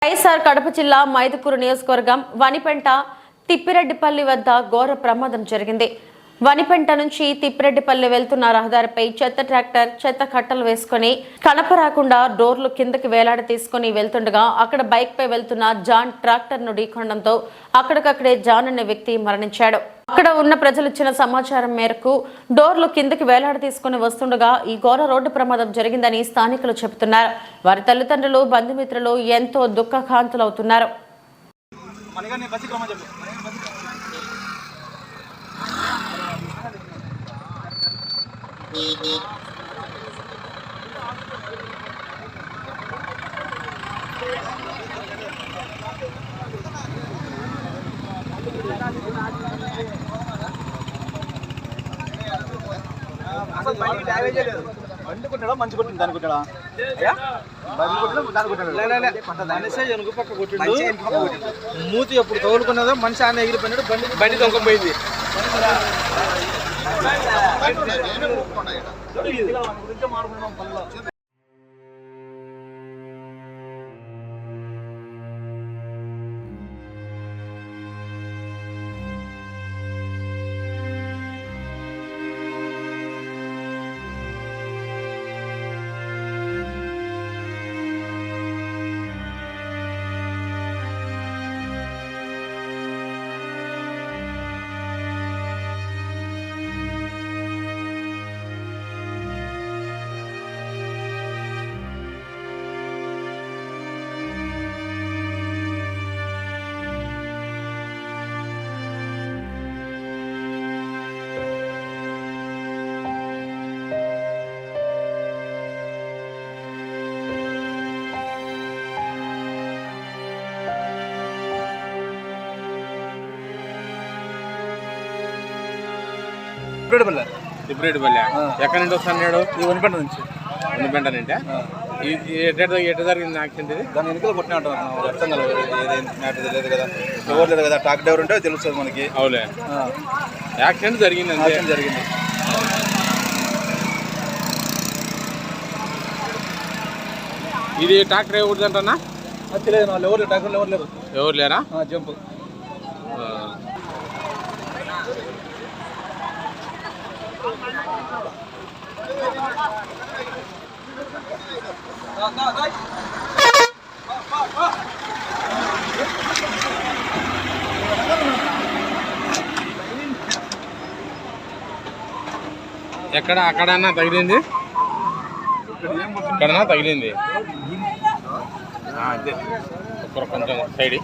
వైఎస్ఆర్ కడప జిల్లా మైదుకూరు నియోజకవర్గం వనిపెంట తిప్పిరెడ్డిపల్లి వద్ద ఘోర ప్రమాదం జరిగింది. వనిపెంట నుంచి తిప్పిరెడ్డిపల్లి వెళ్తున్న రహదారిపై చెత్త ట్రాక్టర్ చెత్త కట్టలు వేసుకుని కనపరాకుండా డోర్లు కిందకి వేలాడ తీసుకుని వెళ్తుండగా అక్కడ బైక్ పై వెళ్తున్న జాన్ ట్రాక్టర్ ను ఢీకొనడంతో అక్కడికక్కడే జాన్ అనే వ్యక్తి మరణించాడు. అక్కడ ఉన్న ప్రజలు ఇచ్చిన సమాచారం మేరకు డోర్లు కిందకి వేలాడ తీసుకుని వస్తుండగా ఈ ఘోర రోడ్డు ప్రమాదం జరిగిందని స్థానికులు చెబుతున్నారు. వారి తల్లిదండ్రులు బంధుమిత్రులు ఎంతో దుఃఖకాంతులవుతున్నారు. మంచి కొట్టింది అనుకుంటా మూతి ఎప్పుడు తోలుకున్నదో మనిషి ఆయన ఎగిరిపోయినాడు. బండి దొంగ పోయింది. తిప్పిరెడ్డిపల్లి ఎక్కడి నుంచి వస్తున్నాడు? ఈ వనిపెంట నుంచి. వనిపెంట నుండి ఎట్ట జరిగింది యాక్సిడెంట్? ఇది దాని వెనుకలు కొట్టిన అర్థం కలదు. ఏదైనా తెలియదు కదా, ఎవరు లేదు కదా. ట్రాక్ డ్రైవర్ ఉంటే తెలుస్తుంది మనకి. అవులే, యాక్సిడెంట్ జరిగింది. యాక్సిడెంట్ జరిగింది. ఇది ట్రాక్టర్ ఎవరిది అంటనా? తెలియదు. వాళ్ళు ఎవరు ట్రాక్టర్లు ఎవరు లేరు. ఎవరు లేరా? జంప్ ఎక్కడ అక్కడన్నా తగిలింది? ఇక్కడన్నా తగిలింది. కొంచెం సైడ్